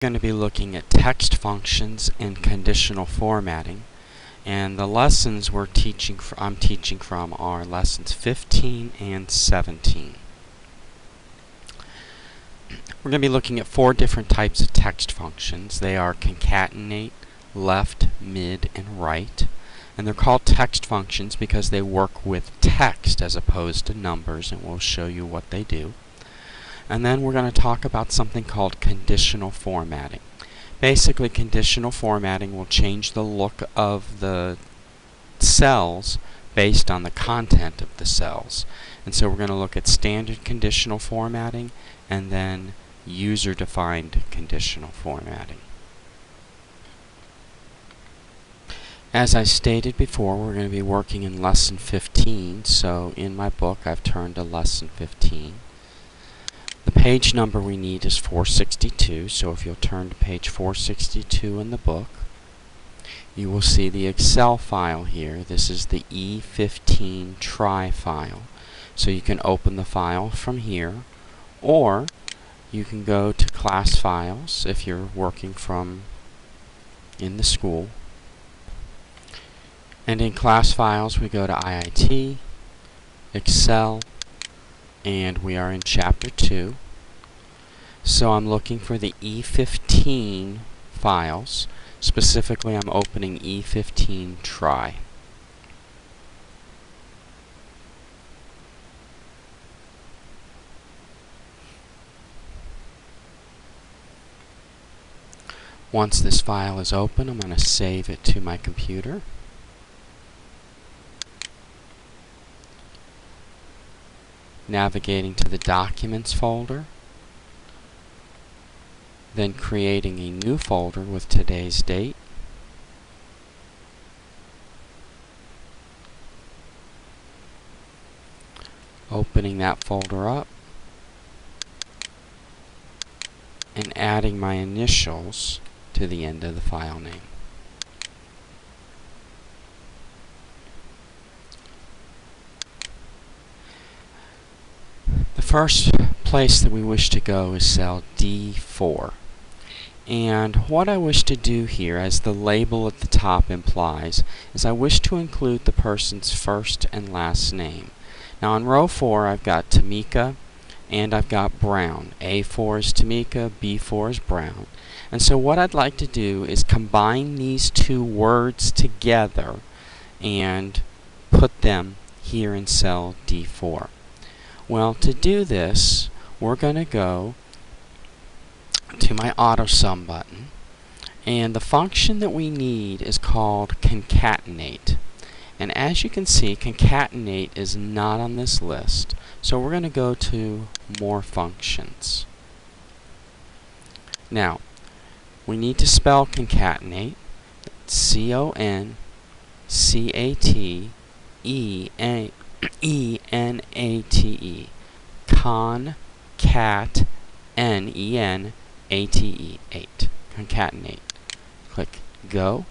Going to be looking at text functions and conditional formatting, and the lessons I'm teaching from are lessons 15 and 17. We're going to be looking at 4 different types of text functions. They are concatenate, left, mid, and right, and they're called text functions because they work with text as opposed to numbers, and we'll show you what they do. And then we're going to talk about something called conditional formatting. Basically, conditional formatting will change the look of the cells based on the content of the cells. And so we're going to look at standard conditional formatting and then user-defined conditional formatting. As I stated before, we're going to be working in lesson 15, so in my book I've turned to lesson 15. The page number we need is 462, so if you'll turn to page 462 in the book, you will see the Excel file here. This is the E15 try file. So you can open the file from here, or you can go to class files if you're working from in the school. And in class files we go to IIT, Excel, and we are in chapter 2. So I'm looking for the E15 files. Specifically, I'm opening E15 try. Once this file is open, I'm going to save it to my computer. Navigating to the Documents folder, then creating a new folder with today's date, opening that folder up, and adding my initials to the end of the file name. The first place that we wish to go is cell D4. And what I wish to do here, as the label at the top implies, is I wish to include the person's first and last name. Now on row 4 I've got Tamika and I've got Brown. A4 is Tamika, B4 is Brown. And so what I'd like to do is combine these two words together and put them here in cell D4. Well, to do this, we're going to go to my AutoSum button, and the function that we need is called Concatenate. And as you can see, Concatenate is not on this list, so we're going to go to More Functions. Now, we need to spell Concatenate. C-O-N-C-A-T-E-N-A-T-E. Concatenate. 8. Concatenate. Click Go,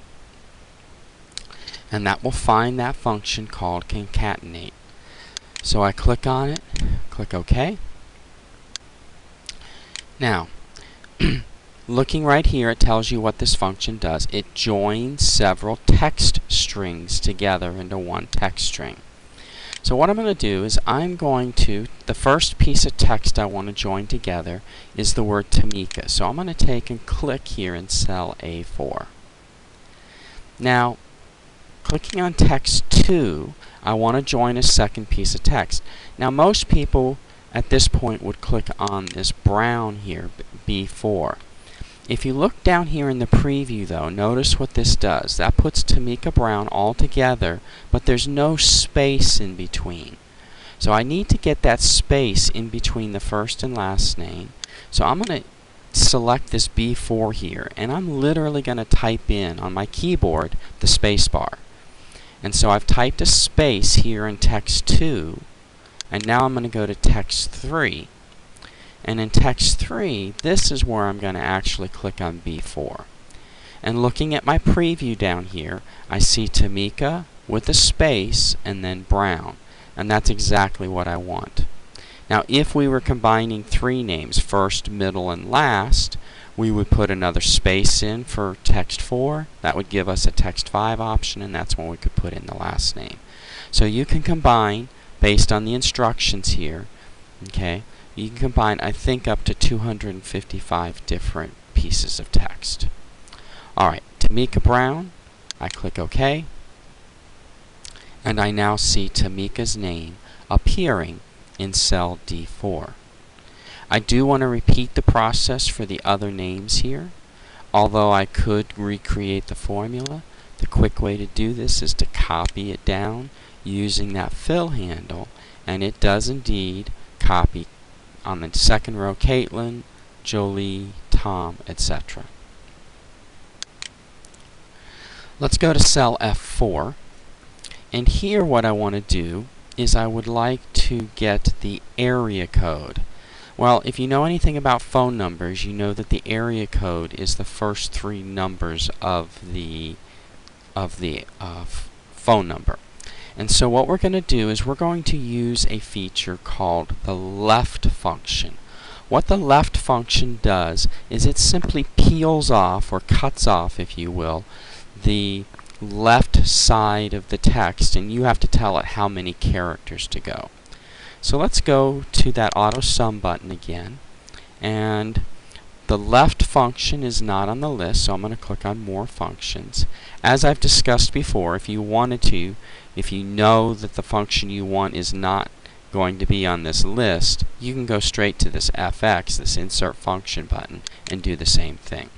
and that will find that function called Concatenate. So I click on it, click OK. Now, looking right here, it tells you what this function does. It joins several text strings together into one text string. So what I'm going to do is the first piece of text I want to join together is the word Tamika. So I'm going to take and click here in cell A4. Now, clicking on text 2, I want to join a second piece of text. Now most people at this point would click on this Brown here, B4. If you look down here in the preview though, notice what this does. That puts Tamika Brown all together, but there's no space in between. So I need to get that space in between the first and last name. So I'm going to select this B4 here, and I'm literally going to type in on my keyboard the space bar. And so I've typed a space here in text 2, and now I'm going to go to text 3. And in text 3, this is where I'm going to actually click on B4. And looking at my preview down here, I see Tamika with a space and then Brown. And that's exactly what I want. Now if we were combining three names, first, middle, and last, we would put another space in for text 4. That would give us a text 5 option, and that's when we could put in the last name. So you can combine, based on the instructions here, okay, you can combine, I think, up to 255 different pieces of text. Alright, Tamika Brown, I click OK, and I now see Tamika's name appearing in cell D4. I do want to repeat the process for the other names here. Although I could recreate the formula, the quick way to do this is to copy it down using that fill handle, and it does indeed copy on the second row Caitlin, Jolie, Tom, etc. Let's go to cell F4, and here what I want to do is I would like to get the area code. Well, if you know anything about phone numbers, you know that the area code is the first three numbers of the phone number. And so what we're going to do is we're going to use a feature called the left function. What the left function does is it simply peels off, or cuts off, if you will, the left side of the text, and you have to tell it how many characters to go. So let's go to that auto sum button again, and the left function is not on the list, so I'm going to click on more functions. As I've discussed before, if you wanted to, if you know that the function you want is not going to be on this list, you can go straight to this FX, this insert function button, and do the same thing.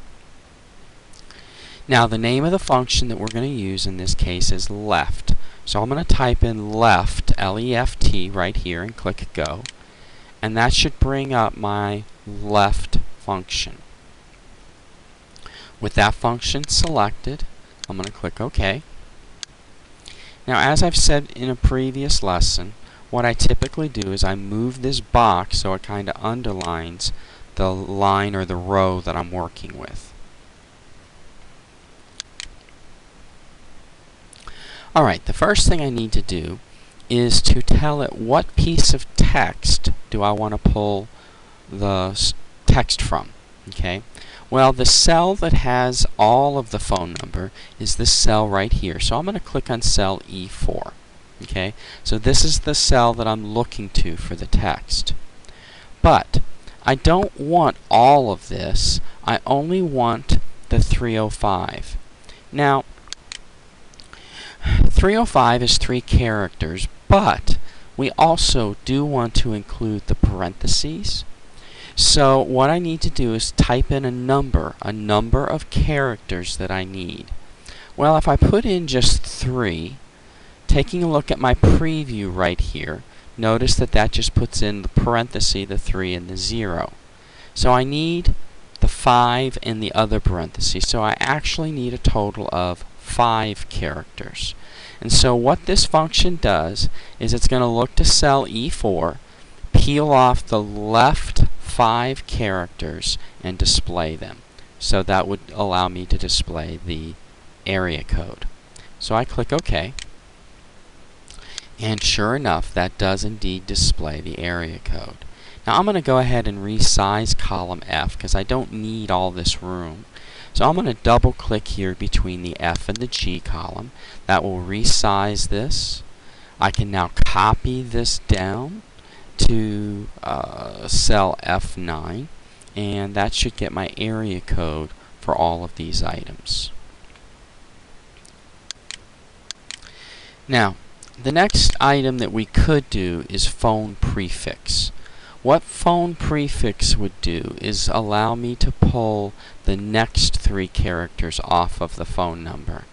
Now the name of the function that we're going to use in this case is left. So I'm going to type in left, L-E-F-T, right here and click go. And that should bring up my left function. With that function selected, I'm going to click OK. Now as I've said in a previous lesson, what I typically do is I move this box so it kind of underlines the line or the row that I'm working with. Alright, the first thing I need to do is to tell it what piece of text do I want to pull the text from. Okay? Well, the cell that has all of the phone number is this cell right here. So I'm going to click on cell E4. Okay? So this is the cell that I'm looking to for the text. But I don't want all of this. I only want the 305. Now, 305 is 3 characters, but we also do want to include the parentheses. So what I need to do is type in a number of characters that I need. Well, if I put in just 3, taking a look at my preview right here, notice that that just puts in the parenthesis, the 3, and the 0. So I need the 5 and the other parentheses. So I actually need a total of 5 characters. And so what this function does is it's going to look to cell E4, peel off the left 5 characters, and display them. So that would allow me to display the area code. So I click OK. And sure enough, that does indeed display the area code. Now I'm going to go ahead and resize column F because I don't need all this room. So I'm going to double click here between the F and the G column. That will resize this. I can now copy this down to cell F9, and that should get my area code for all of these items. Now, the next item that we could do is phone prefix. What phone prefix would do is allow me to pull the next 3 characters off of the phone number.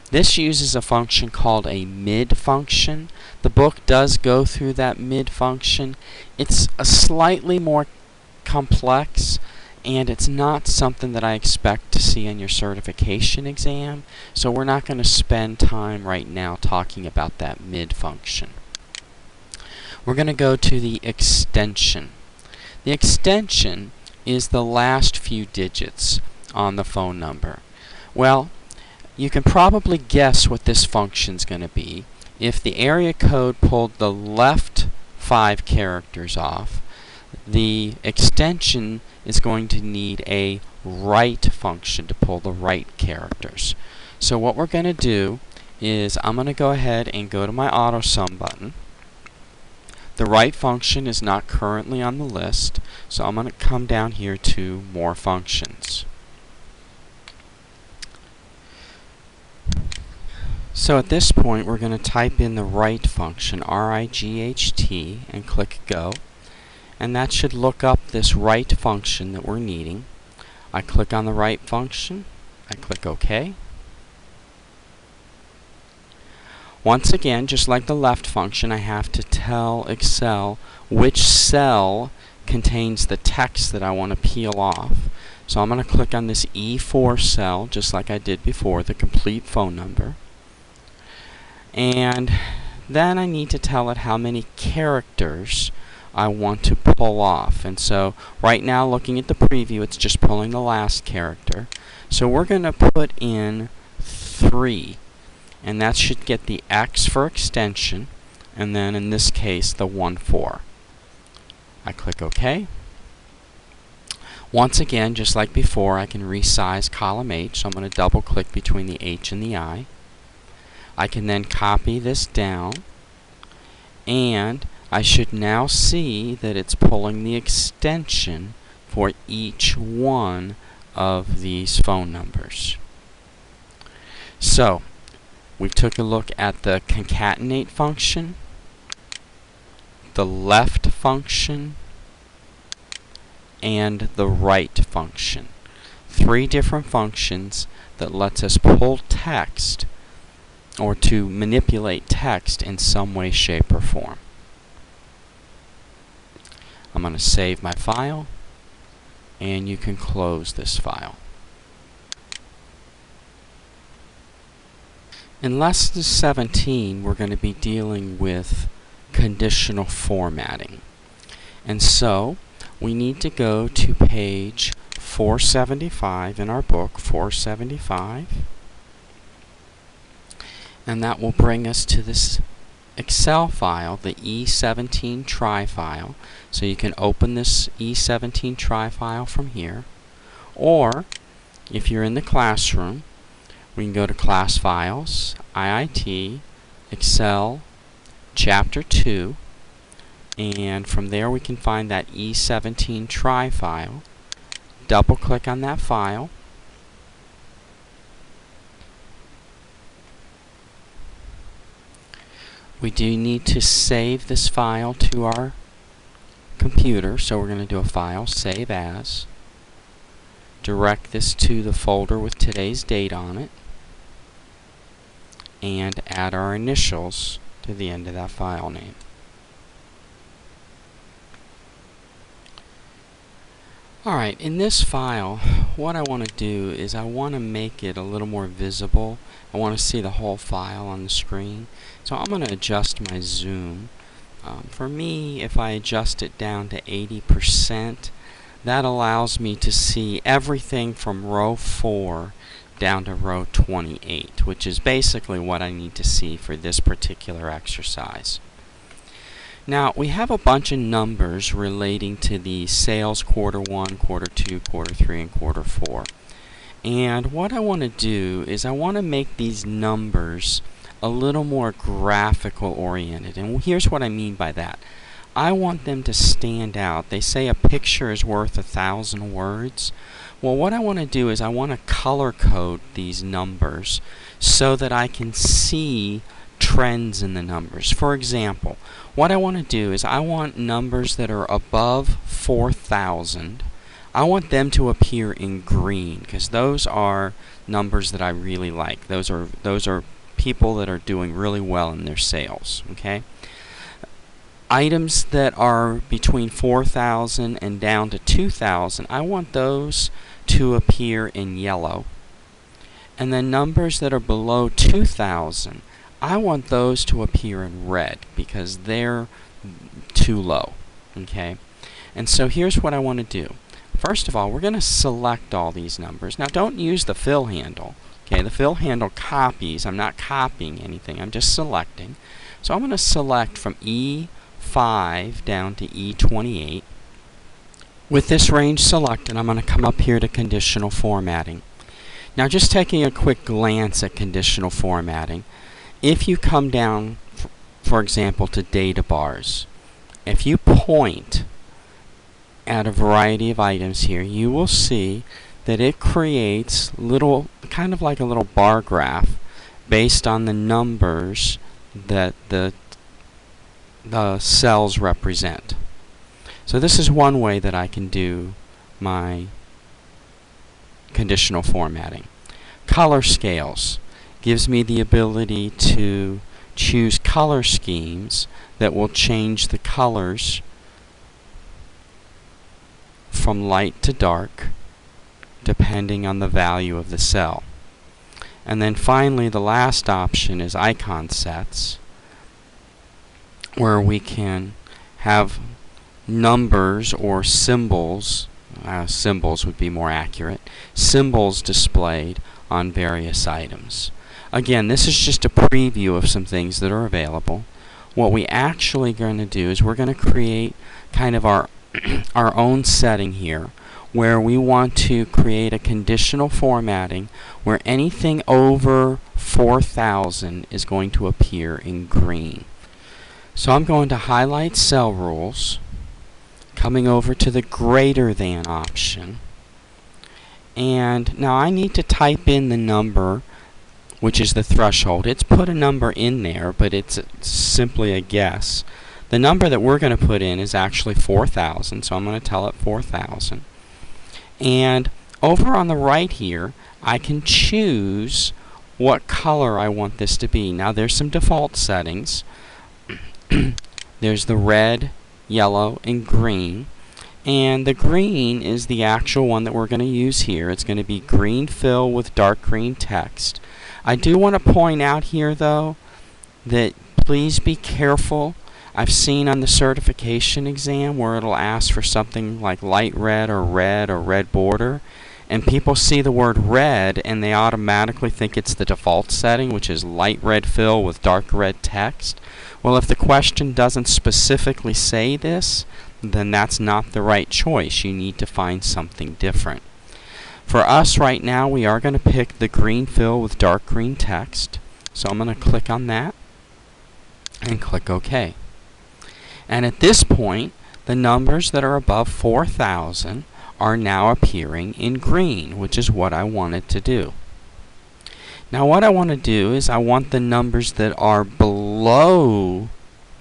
This uses a function called a mid function. The book does go through that mid function. It's a slightly more complex, and it's not something that I expect to see on your certification exam, so we're not going to spend time right now talking about that mid function. We're going to go to the extension. The extension is the last few digits on the phone number. Well, you can probably guess what this function is going to be. If the area code pulled the left 5 characters off. The extension is going to need a right function to pull the right characters. So what we're going to do is I'm going to go ahead and go to my AutoSum button. The right function is not currently on the list, so I'm going to come down here to More Functions. So at this point we're going to type in the right function, RIGHT, and click Go. And that should look up this right function that we're needing. I click on the right function, I click OK. Once again, just like the left function, I have to tell Excel which cell contains the text that I want to peel off. So I'm going to click on this E4 cell, just like I did before, the complete phone number. And then I need to tell it how many characters I want to pull off. And so right now, looking at the preview, it's just pulling the last character. So we're going to put in 3. And that should get the X for extension, and then in this case the 1-4. I click OK. Once again, just like before, I can resize column H, so I'm going to double click between the H and the I. I can then copy this down, and I should now see that it's pulling the extension for each one of these phone numbers. So we took a look at the concatenate function, the left function, and the right function. 3 different functions that lets us pull text or to manipulate text in some way, shape, or form. I'm going to save my file, and you can close this file. In Lesson 17, we're going to be dealing with conditional formatting. And so, we need to go to page 475 in our book, 475. And that will bring us to this Excel file, the E15 Try file. So you can open this E15 Try file from here. Or, if you're in the classroom, we can go to Class Files, IIT, Excel, Chapter 2, and from there we can find that E15 Try file. Double click on that file. We do need to save this file to our computer, so we're going to do a File, Save As. Direct this to the folder with today's date on it, and add our initials to the end of that file name. Alright, in this file, what I want to do is I want to make it a little more visible. I want to see the whole file on the screen. So I'm going to adjust my zoom. For me, if I adjust it down to 80%, that allows me to see everything from row 4 down to row 28, which is basically what I need to see for this particular exercise. Now, we have a bunch of numbers relating to the sales quarter 1, quarter 2, quarter 3, and quarter 4. And what I want to do is I want to make these numbers a little more graphical oriented. And here's what I mean by that. I want them to stand out. They say a picture is worth 1,000 words. Well, what I want to do is I want to color code these numbers so that I can see trends in the numbers. For example, what I want to do is I want numbers that are above 4,000. I want them to appear in green because those are numbers that I really like. Those are people that are doing really well in their sales. Okay. Items that are between 4,000 and down to 2,000, I want those to appear in yellow. And then numbers that are below 2,000, I want those to appear in red because they're too low. Okay? And so here's what I want to do. First of all, we're going to select all these numbers. Now don't use the fill handle. Okay, the fill handle copies. I'm not copying anything. I'm just selecting. So I'm going to select from E4 E5 down to E28. With this range selected, I'm going to come up here to Conditional Formatting. Now, just taking a quick glance at Conditional Formatting, if you come down, for example, to data bars, if you point at a variety of items here, you will see that it creates kind of like a little bar graph based on the numbers that the cells represent. So this is one way that I can do my conditional formatting. Color scales gives me the ability to choose color schemes that will change the colors from light to dark depending on the value of the cell. And then finally, the last option is icon sets, where we can have numbers or symbols, symbols would be more accurate, symbols displayed on various items. Again, this is just a preview of some things that are available. What we actually going to do is we're going to create kind of our own setting here, where we want to create a conditional formatting where anything over 4,000 is going to appear in green. So I'm going to highlight cell rules, coming over to the greater than option, and now I need to type in the number, which is the threshold. It's put a number in there, but it's simply a guess. The number that we're going to put in is actually 4,000, so I'm going to tell it 4,000. And over on the right here, I can choose what color I want this to be. Now there's some default settings. There's the red, yellow, and green. And the green is the actual one that we're going to use here. It's going to be green fill with dark green text. I do want to point out here, though, that please be careful. I've seen on the certification exam where it'll ask for something like light red or red border, and people see the word red and they automatically think it's the default setting, which is light red fill with dark red text. Well, if the question doesn't specifically say this, then that's not the right choice. You need to find something different. For us right now, we are going to pick the green fill with dark green text. So I'm going to click on that and click OK. And at this point, the numbers that are above 4,000 are now appearing in green, which is what I wanted to do. Now what I want to do is I want the numbers that are below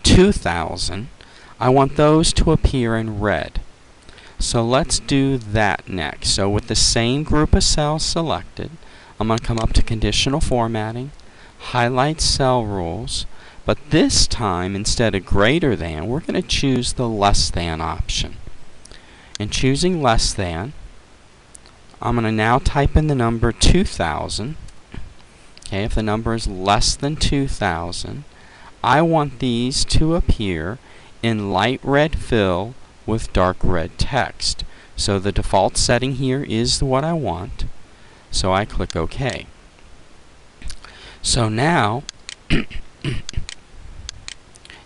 2,000, I want those to appear in red. So let's do that next. So with the same group of cells selected, I'm going to come up to Conditional Formatting, highlight Cell Rules, but this time, instead of greater than, we're going to choose the less than option. And choosing less than, I'm going to now type in the number 2,000. Okay, if the number is less than 2,000, I want these to appear in light red fill with dark red text. So the default setting here is what I want. So I click OK. So now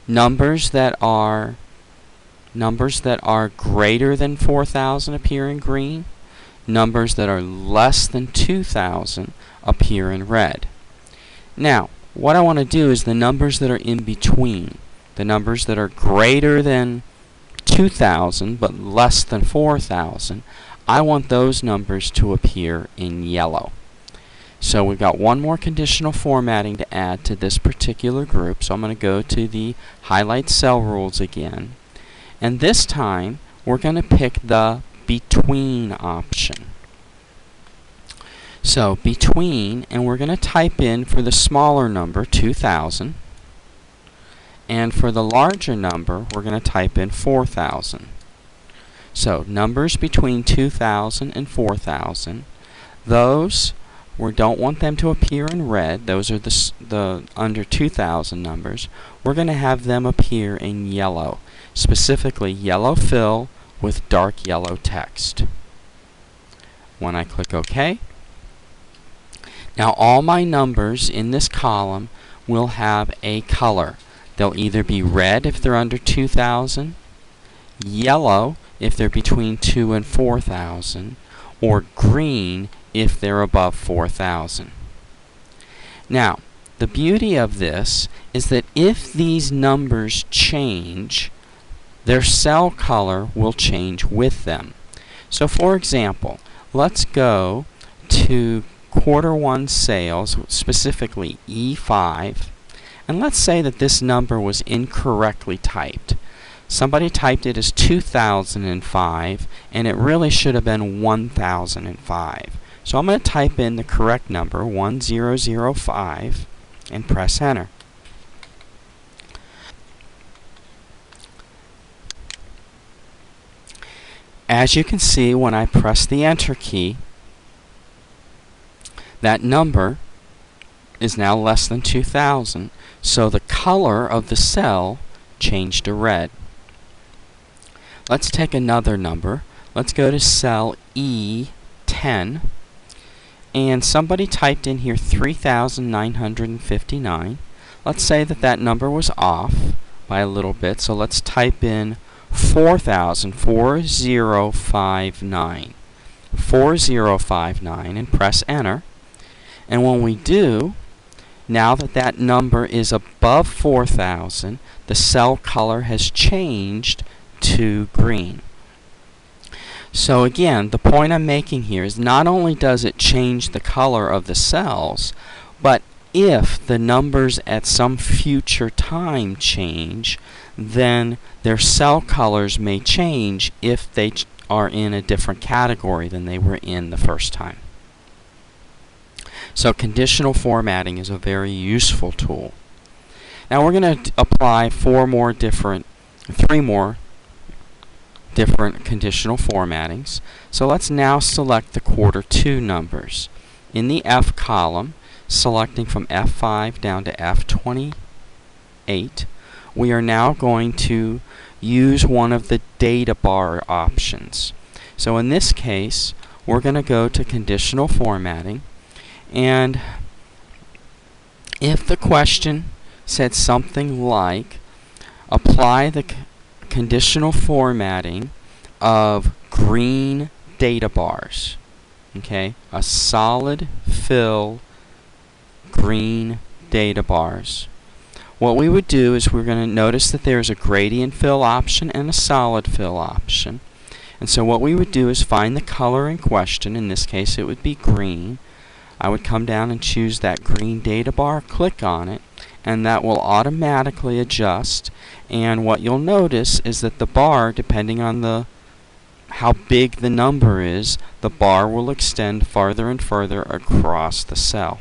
numbers that are greater than 4,000 appear in green. Numbers that are less than 2,000 appear in red. Now, what I want to do is the numbers that are in between, the numbers that are greater than 2,000 but less than 4,000, I want those numbers to appear in yellow. So we've got one more conditional formatting to add to this particular group. So I'm going to go to the highlight cell rules again. And this time, we're going to pick the between option. So between, and we're going to type in for the smaller number 2,000. And for the larger number, we're going to type in 4,000. So numbers between 2,000 and 4,000. Those, we don't want them to appear in red. Those are the under 2,000 numbers. We're going to have them appear in yellow, specifically yellow fill with dark yellow text. When I click OK, now all my numbers in this column will have a color. They'll either be red if they're under 2,000, yellow if they're between 2 and 4,000, or green if they're above 4,000. Now, the beauty of this is that if these numbers change, their cell color will change with them. So for example, let's go to Q1 sales, specifically E5, and let's say that this number was incorrectly typed. Somebody typed it as 2005, and it really should have been 1005. So I'm going to type in the correct number, 1005, and press enter. As you can see, when I press the enter key, that number is now less than 2,000, so the color of the cell changed to red. Let's take another number. Let's go to cell E10, and somebody typed in here 3,959. Let's say that that number was off by a little bit, so let's type in 4059 and press enter. And when we do, now that that number is above 4,000, the cell color has changed to green. So again, the point I'm making here is not only does it change the color of the cells, but if the numbers at some future time change, then their cell colors may change if they are in a different category than they were in the first time. So conditional formatting is a very useful tool. Now we're going to apply three more different conditional formattings. So let's now select the Q2 numbers. In the F column, selecting from F5 down to F28, we are now going to use one of the data bar options. So in this case, we're going to go to conditional formatting, and if the question said something like apply the conditional formatting of green data bars, okay, a solid fill green data bars, what we would do is we're going to notice that there's a gradient fill option and a solid fill option. And so what we would do is find the color in question. In this case it would be green. I would come down and choose that green data bar, click on it, and that will automatically adjust. And what you'll notice is that the bar, depending on how big the number is, the bar will extend farther and further across the cell.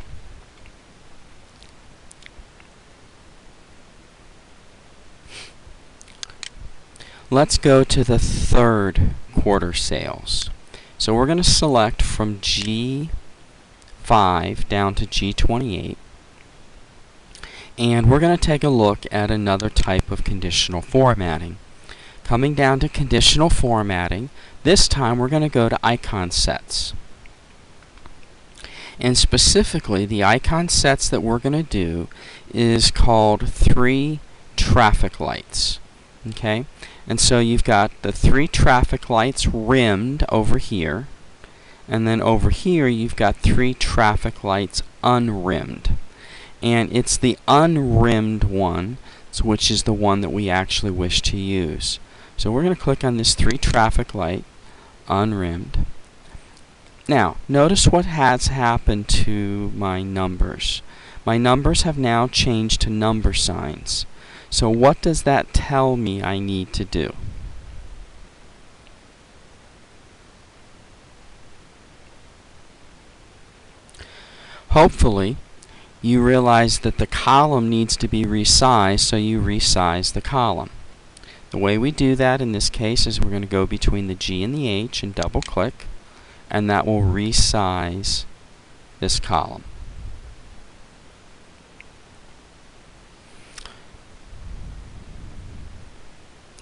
Let's go to the third quarter sales. So we're going to select from G5 down to G28, and we're going to take a look at another type of conditional formatting. Coming down to conditional formatting, this time we're going to go to icon sets. And specifically, the icon sets that we're going to do is called 3 traffic lights. Okay? And so you've got the 3 traffic lights rimmed over here, and then over here you've got 3 traffic lights unrimmed. And it's the unrimmed one which is the one that we actually wish to use. So we're going to click on this 3 traffic light unrimmed. Now notice what has happened to my numbers. My numbers have now changed to number signs. So what does that tell me I need to do? Hopefully you realize that the column needs to be resized, so you resize the column. The way we do that in this case is we're going to go between the G and the H and double click, and that will resize this column.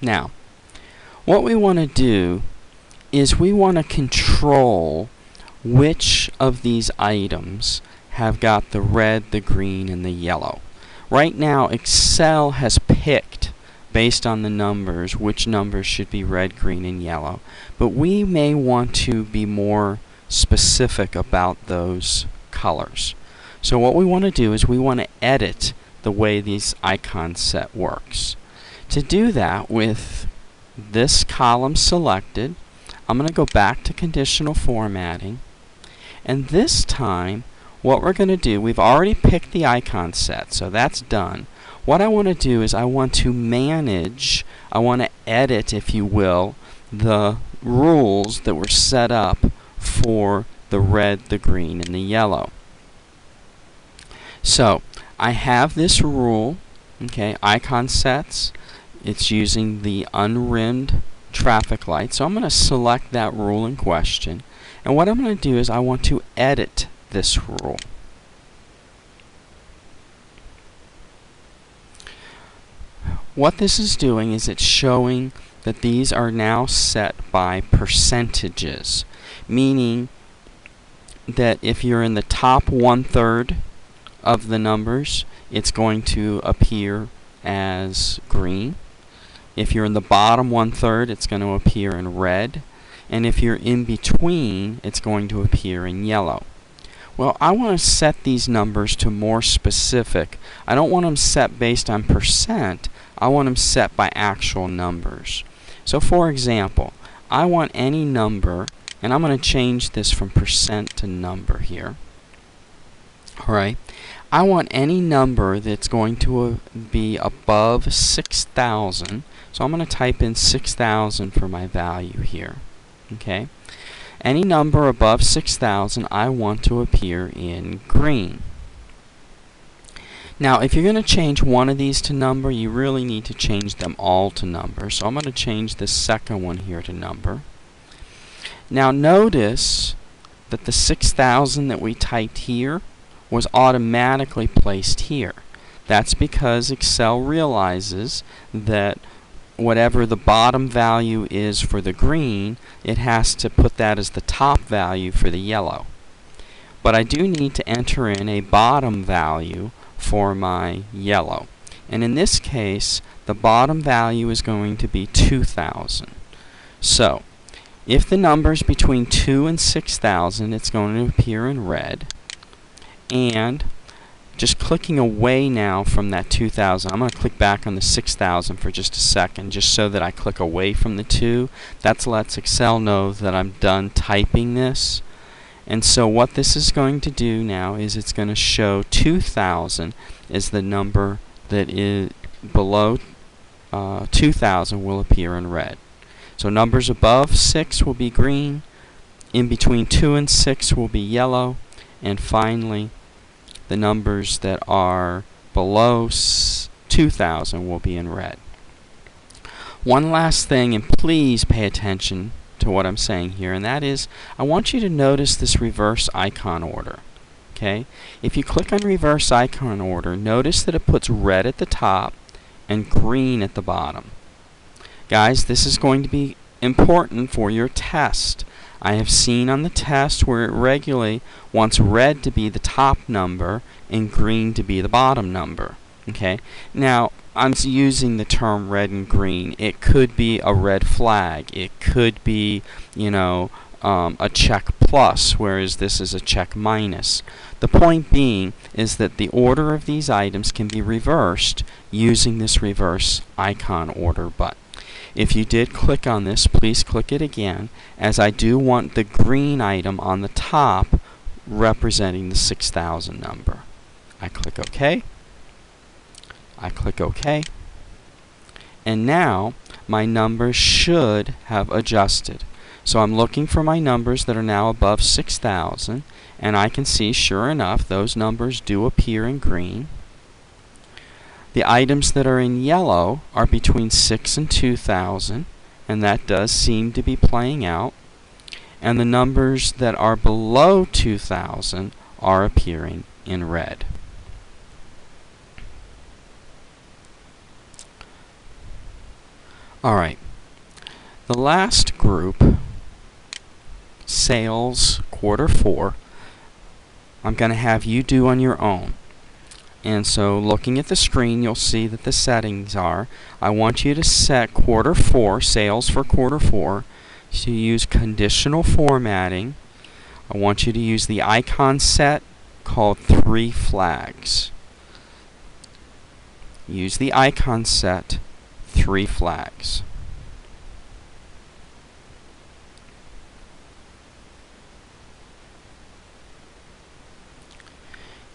Now, what we want to do is we want to control which of these items have got the red, the green, and the yellow. Right now, Excel has picked, based on the numbers, which numbers should be red, green, and yellow. But we may want to be more specific about those colors. So what we want to do is we want to edit the way these icon set works. To do that, with this column selected, I'm going to go back to Conditional Formatting, and this time what we're going to do, we've already picked the icon set, so that's done. What I want to do is I want to manage, I want to edit, if you will, the rules that were set up for the red, the green, and the yellow. So I have this rule, okay, icon sets. It's using the unrimmed traffic light. So I'm going to select that rule in question. And what I'm going to do is I want to edit this rule. What this is doing is it's showing that these are now set by percentages, meaning that if you're in the top 1/3 of the numbers, it's going to appear as green. If you're in the bottom 1/3, it's going to appear in red. And if you're in between, it's going to appear in yellow. Well, I want to set these numbers to more specific. I don't want them set based on percent. I want them set by actual numbers. So for example, I want any number, and I'm going to change this from percent to number here. Alright, I want any number that's going to be above 6,000. So I'm going to type in 6,000 for my value here. Okay, any number above 6,000 I want to appear in green. Now if you're going to change one of these to number, you really need to change them all to number. So I'm going to change this second one here to number. Now notice that the 6,000 that we typed here was automatically placed here. That's because Excel realizes that whatever the bottom value is for the green, it has to put that as the top value for the yellow. But I do need to enter in a bottom value for my yellow. And in this case, the bottom value is going to be 2,000. So, if the number's between 2 and 6,000, it's going to appear in red. And just clicking away now from that 2,000, I'm going to click back on the 6,000 for just a second, just so that I click away from the 2. That lets Excel know that I'm done typing this. And so what this is going to do now is it's going to show 2,000 as the number that is below 2,000 will appear in red. So numbers above 6 will be green, in between 2 and 6 will be yellow, and finally the numbers that are below 2,000 will be in red. One last thing, and please pay attention to what I'm saying here, and that is I want you to notice this reverse icon order. Okay? If you click on reverse icon order, notice that it puts red at the top and green at the bottom. Guys, this is going to be important for your test. I have seen on the test where it regularly wants red to be the top number and green to be the bottom number. Okay? Now, I'm using the term red and green. It could be a red flag. It could be, you know, a check plus, whereas this is a check minus. The point being is that the order of these items can be reversed using this reverse icon order button. If you did click on this, please click it again, as I do want the green item on the top representing the 6,000 number. I click OK. I click OK. And now my numbers should have adjusted. So I'm looking for my numbers that are now above 6,000, and I can see, sure enough, those numbers do appear in green. The items that are in yellow are between 6 and 2,000, and that does seem to be playing out. And the numbers that are below 2,000 are appearing in red. Alright, the last group, sales quarter 4, I'm going to have you do on your own. And so looking at the screen, you'll see that the settings are, I want you to set quarter 4, sales for quarter 4, to use conditional formatting. I want you to use the icon set called 3 flags. Use the icon set 3 flags.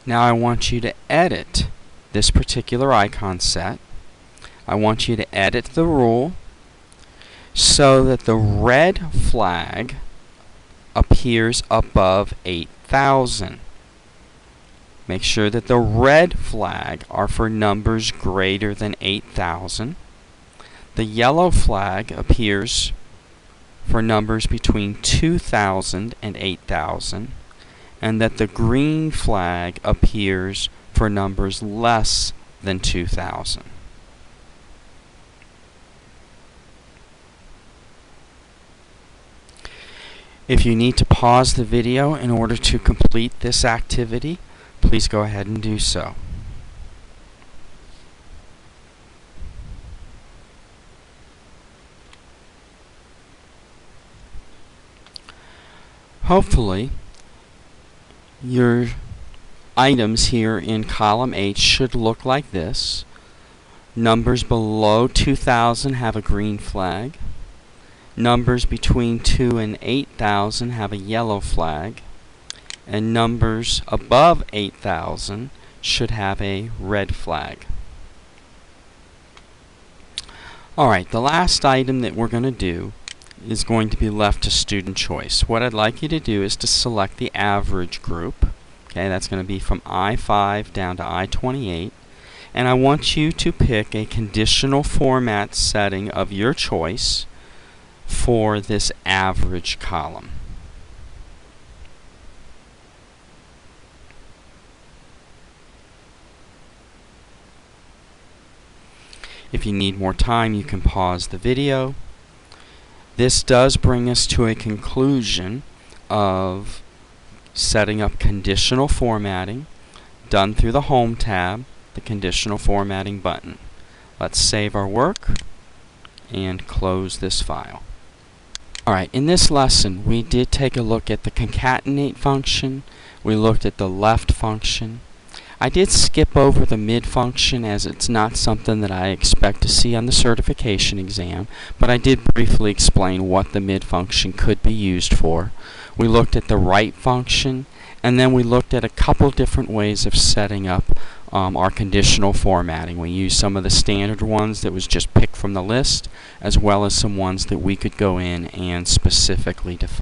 Now I want you to edit this particular icon set. I want you to edit the rule so that the red flag appears above 8,000. Make sure that the red flag are for numbers greater than 8,000. The yellow flag appears for numbers between 2,000 and 8,000. And that the green flag appears for numbers less than 2,000. If you need to pause the video in order to complete this activity, please go ahead and do so. Hopefully, your items here in column H should look like this. Numbers below 2,000 have a green flag. Numbers between 2 and 8,000 have a yellow flag. And numbers above 8,000 should have a red flag. Alright, the last item that we're going to do is going to be left to student choice. What I'd like you to do is to select the average group. Okay, that's going to be from I-5 down to I-28. And I want you to pick a conditional format setting of your choice for this average column. If you need more time, you can pause the video. This does bring us to a conclusion of setting up conditional formatting done through the Home tab, the Conditional Formatting button. Let's save our work and close this file. Alright, in this lesson we did take a look at the concatenate function. We looked at the left function. I did skip over the mid function as it's not something that I expect to see on the certification exam, but I did briefly explain what the mid function could be used for. We looked at the right function, and then we looked at a couple different ways of setting up our conditional formatting. We used some of the standard ones that was just picked from the list, as well as some ones that we could go in and specifically define.